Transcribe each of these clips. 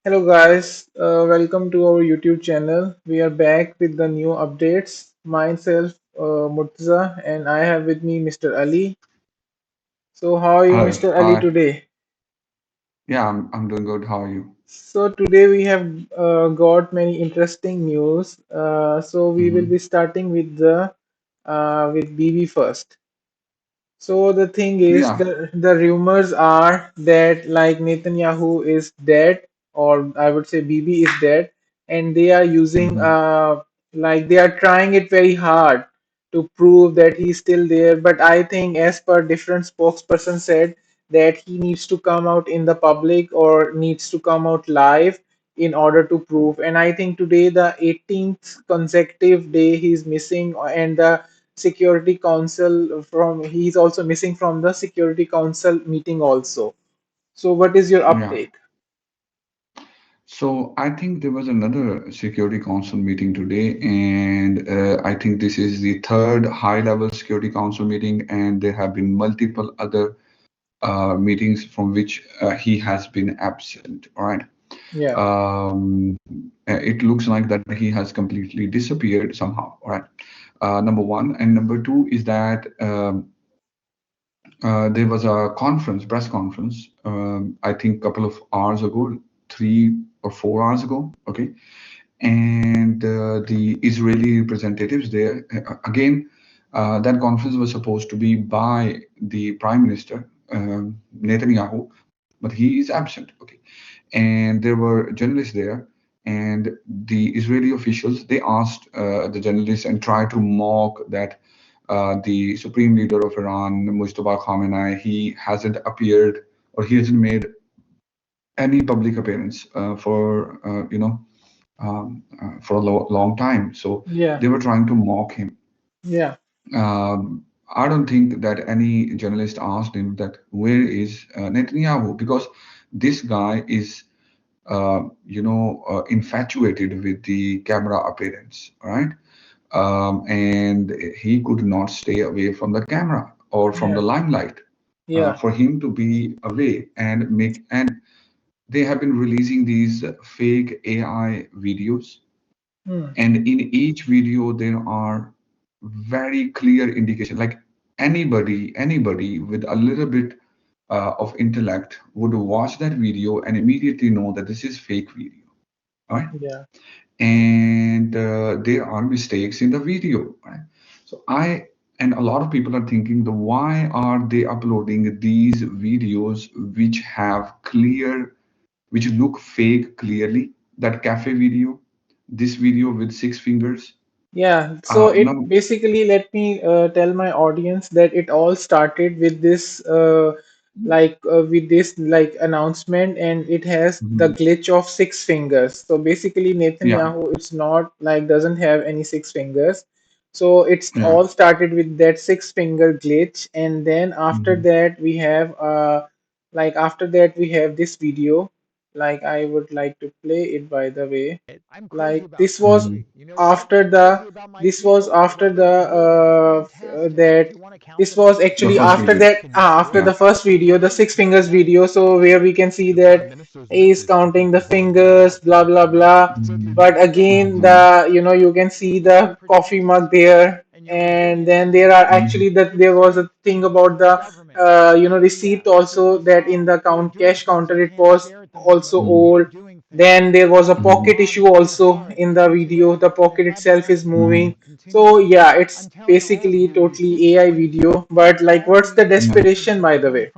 Hello guys, welcome to our YouTube channel. We are back with the new updates. Myself, Murtaza, and I have with me Mr. Ali. So how are you, Hello. Mr. Ali, Hi. today? Yeah, I'm doing good. How are you? So today we have got many interesting news. So we will be Hmm. starting with the with BB first. So the thing is, Yeah. the rumors are that like Netanyahu is dead, or I would say Bibi is dead, and they are using Hmm. like they are trying it very hard to prove that he's still there. But I think, as per different spokesperson said, that he needs to come out in the public or needs to come out live in order to prove. And I think today, the 18th consecutive day he's missing, and the Security Council from he's also missing from the Security Council meeting also. So what is your Yeah. update? So I think there was another Security Council meeting today, and I think this is the third high-level Security Council meeting, and there have been multiple other meetings from which he has been absent. All right. Yeah, It looks like that he has completely disappeared somehow. All right. Number one, and number two is that. There was a conference, press conference, I think a couple of hours ago, 3 or 4 hours ago, okay? And the Israeli representatives there, again, that conference was supposed to be by the Prime Minister, Netanyahu, but he is absent, okay? And there were journalists there, and the Israeli officials, they asked the journalists and tried to mock that the supreme leader of Iran, Mustafa Khamenei, he hasn't appeared or he hasn't made any public appearance for a long time. So yeah, they were trying to mock him. yeah, I don't think that any journalist asked him that where is Netanyahu, because this guy is infatuated with the camera appearance, right? And he could not stay away from the camera or from yeah, the limelight. yeah. For him to be away and they have been releasing these fake AI videos, Hmm. and in each video there are very clear indication. Like anybody with a little bit of intellect would watch that video and immediately know that this is fake video, right? Yeah. And there are mistakes in the video, right? So I and a lot of people are thinking, the why are they uploading these videos which have clear, which look fake clearly? That cafe video, this video with six fingers. Yeah, so it Now, basically, let me tell my audience that it all started with this with this like announcement, and it has the mhm, glitch of six fingers. So basically yeah, Netanyahu, it's not like doesn't have any six fingers. So it's yeah, all started with that six finger glitch, and then after mhm, that we have after that we have this video. Like, I would like to play it, by the way. Like, mhm, this was after the that this was the actually first after video, that after yeah, the first video, the six fingers video. So where we can see that he is counting the fingers, blah blah blah. mhm, But again, mhm, the you can see the coffee mug there, and then there are mhm, actually that there was a thing about the receipt also, that in the cash counter it was also mhm, old. Then there was a mhm, pocket issue also in the video. The pocket itself is mhm, moving. So yeah, it's basically totally AI video. But like, what's the yeah. desperation, by the way?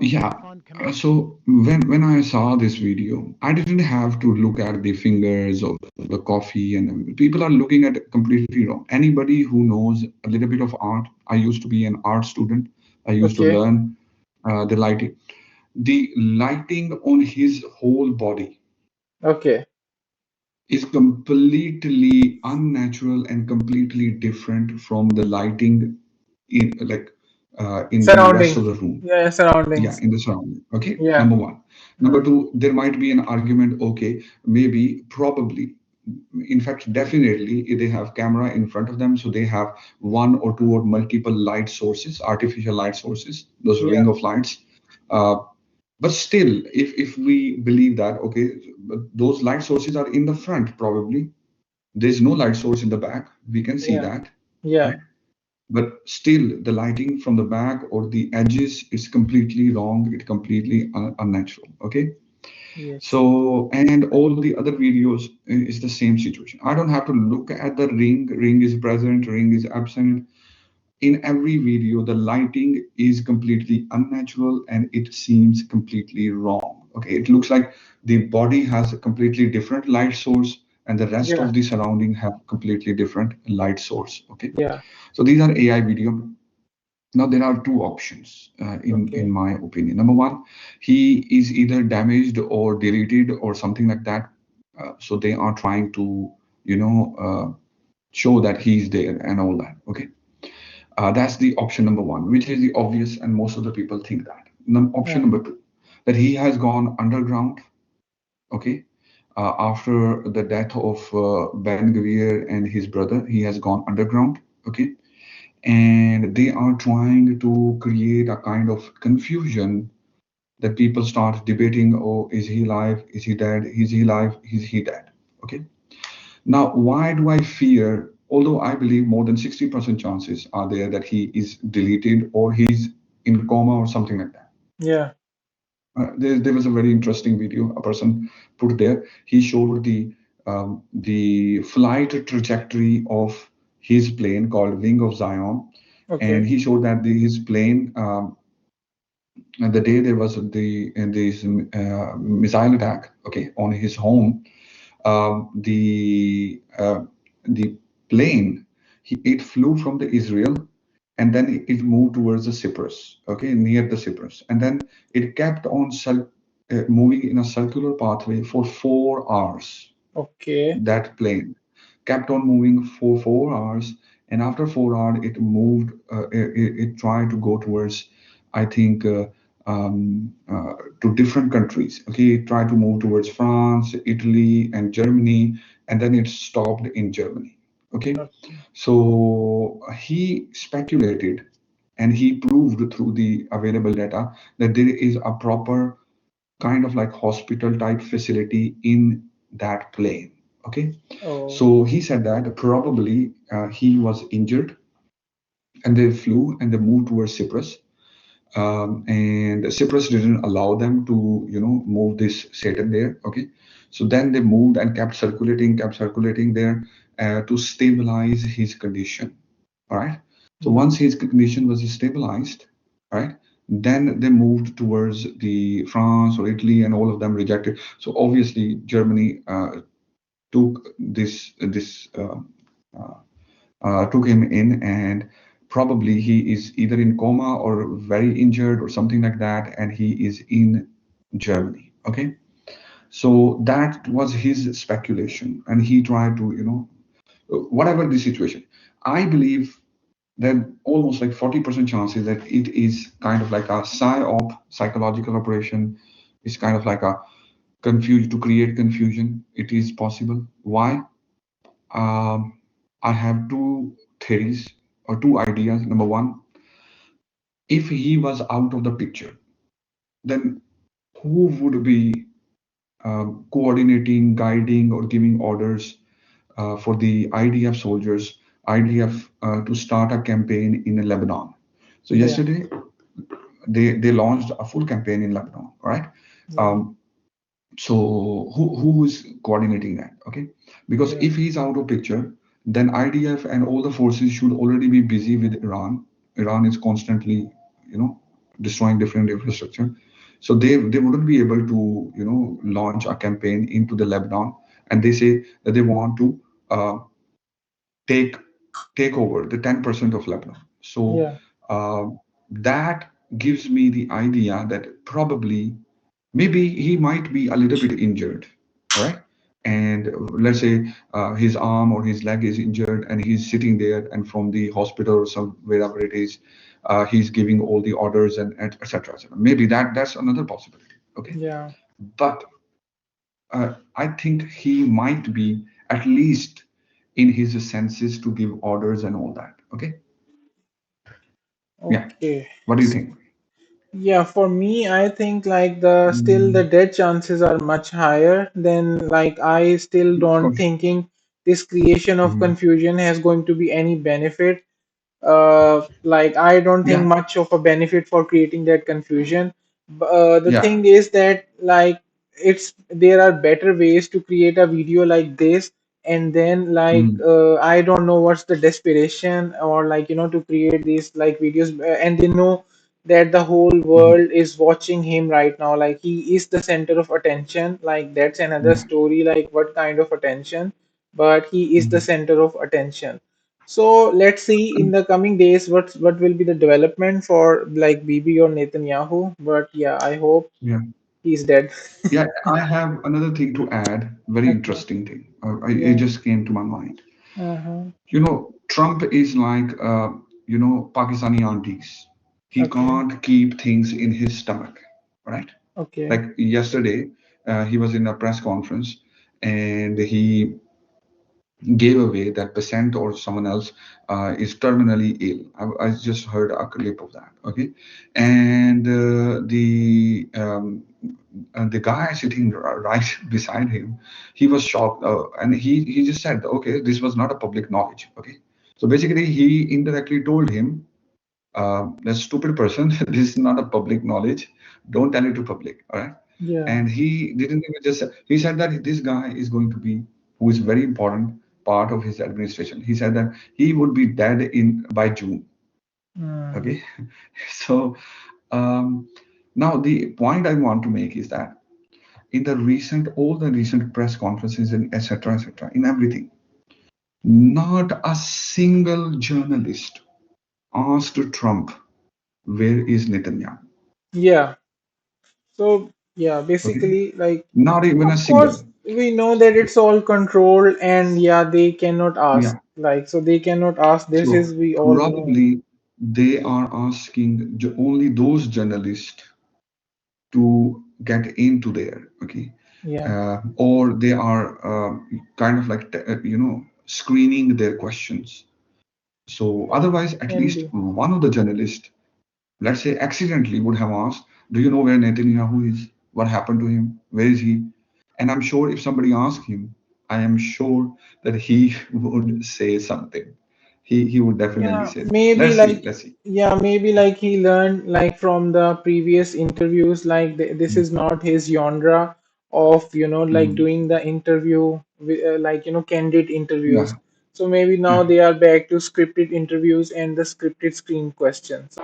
Yeah. So when I saw this video, I didn't have to look at the fingers of the coffee, and people are looking at it completely wrong. Anybody who knows a little bit of art, I used to be an art student. I used to Okay, learn the lighting. The lighting on his whole body okay, is completely unnatural and completely different from the lighting in the rest surrounding. of the room. Yeah, Yeah, surroundings. in the surrounding. Okay, Yeah. number one. Number Mm. two, there might be an argument. Okay, maybe, probably, in fact, definitely, they have camera in front of them, so they have one or two or multiple light sources, artificial light sources, those Yeah. ring of lights. Uh, But still, if we believe that, okay, but those light sources are in the front, probably there's no light source in the back, we can see Yeah. that, Yeah. right? But still, the lighting from the back or the edges is completely wrong. It's completely unnatural. Okay. Yes. So, and all the other videos is the same situation. I don't have to look at the ring. Ring is present, ring is absent. In every video, the lighting is completely unnatural and it seems completely wrong. Okay, it looks like the body has a completely different light source and the rest Yeah. of the surrounding have completely different light source. Okay, Yeah. so these are AI video. Now there are two options in Okay. my opinion. Number one, he is either damaged or deleted or something like that. So they are trying to show that he's there and all that. Okay, that's the option number one, which is the obvious, and most of the people think that. Option Yeah. number two, that he has gone underground. Okay, after the death of Ben Gvir and his brother, he has gone underground. Okay, and they are trying to create a kind of confusion that people start debating, oh, is he alive, is he dead, is he alive, is he dead. Okay, now why do I fear, although I believe more than 60% chances are there that he is deleted or he's in coma or something like that. Yeah. There was a very interesting video a person put there. He showed the flight trajectory of his plane called Wing of Zion, and Okay. he showed that his plane, the day there was this missile attack, okay, on his home, the plane, it flew from the Israel, and then it moved towards the Cyprus, okay, near the Cyprus, and then it kept on moving in a circular pathway for 4 hours. Okay. That plane kept on moving for 4 hours, and after 4 hours it moved, it tried to go towards, I think, to different countries. Okay, it tried to move towards France, Italy, and Germany, and then it stopped in Germany. Okay, Okay. so he speculated and he proved through the available data that there is a proper kind of like hospital type facility in that plane. Okay, Oh. so he said that probably he was injured and they flew and they moved towards Cyprus. And Cyprus didn't allow them to, move this Satan there. Okay, so then they moved and kept circulating there to stabilize his condition. All right. So Mm. once his condition was stabilized, right, then they moved towards the France or Italy, and all of them rejected. So obviously Germany uh, took him in, and probably he is either in coma or very injured or something like that, and he is in Germany. Okay, so that was his speculation, and he tried to, whatever the situation. I believe then almost like 40% chances that it is kind of like a psyop, psychological operation. It's kind of like a confuse to create confusion. It is possible. Why? Um, I have two theories or two ideas. Number one, if he was out of the picture, then who would be coordinating, guiding, or giving orders for the IDF soldiers, IDF to start a campaign in Lebanon? So Yeah. yesterday they launched a full campaign in Lebanon, right? Yeah. Um, so who is coordinating that? Okay, because Yeah. if he's out of picture, then IDF and all the forces should already be busy with Iran. Iran is constantly, you know, destroying different infrastructure. So they wouldn't be able to, launch a campaign into the Lebanon, and they say that they want to uh, take take over the 10% of Lebanon. So Yeah. uh, that gives me the idea that probably maybe he might be a little bit injured, all right? And let's say his arm or his leg is injured and he's sitting there, and from the hospital or some wherever it is, he's giving all the orders and etc. etc. Maybe that's another possibility. Okay, Yeah. but I think he might be at least in his senses to give orders and all that. Okay, yeah. Okay. What do you think? Yeah, for me, I think like the still the Mm, death chances are much higher than like I still of don't course. thinking this creation of Mm, confusion has going to be any benefit. Like I don't think yeah, much of a benefit for creating that confusion. The yeah. thing is that like it's there are better ways to create a video like this, and then like Mm, I don't know what's the desperation or like to create these like videos, and they know that the whole mm, world is watching him right now. Like he is the center of attention. Like that's another yeah. story. Like what kind of attention, but he is the Mm, center of attention. So let's see in and- the coming days what will be the development for like Bibi or Netanyahu. But yeah, I hope yeah. he's dead. Yeah, I have another thing to add. Very Okay. interesting thing. It Yeah. just came to my mind. Uh-huh. Trump is like, Pakistani aunties. He Okay. can't keep things in his stomach, right? Okay. Like yesterday, he was in a press conference and he gave away that percent or someone else is terminally ill. I just heard a clip of that. Okay, and the guy sitting right beside him, he was shocked, and he just said, "Okay, this was not a public knowledge." Okay, so basically, he indirectly told him, "That stupid person, this is not a public knowledge. Don't tell it to public." All right, Yeah. and he didn't even just he said that this guy is going to be who is very important part of his administration. He said that he would be dead in by June. Mm. Okay, so um, now the point I want to make is that in the recent all the recent press conferences and etc., in everything, not a single journalist asked Trump where is Netanyahu. Yeah. So yeah, Okay, basically like not even a of course single. we know that it's all controlled, and yeah, they cannot ask Yeah. like so they cannot ask. This So is we all know. probably they are asking only those journalists to get into there, okay, Yeah. or they are kind of like screening their questions. So otherwise, at Can least be. one of the journalists, let's say, accidentally would have asked, "Do you know where Netanyahu is? What happened to him? Where is he?" And I'm sure if somebody asked him, I am sure that he would say something. He would definitely Yeah, say. maybe Let's see. like Let's see. yeah, maybe like he learned like from the previous interviews like this Mm, is not his genre of like mm. doing the interview like candid Yeah, interviews. So maybe now yeah. they are back to scripted interviews and the scripted screen questions.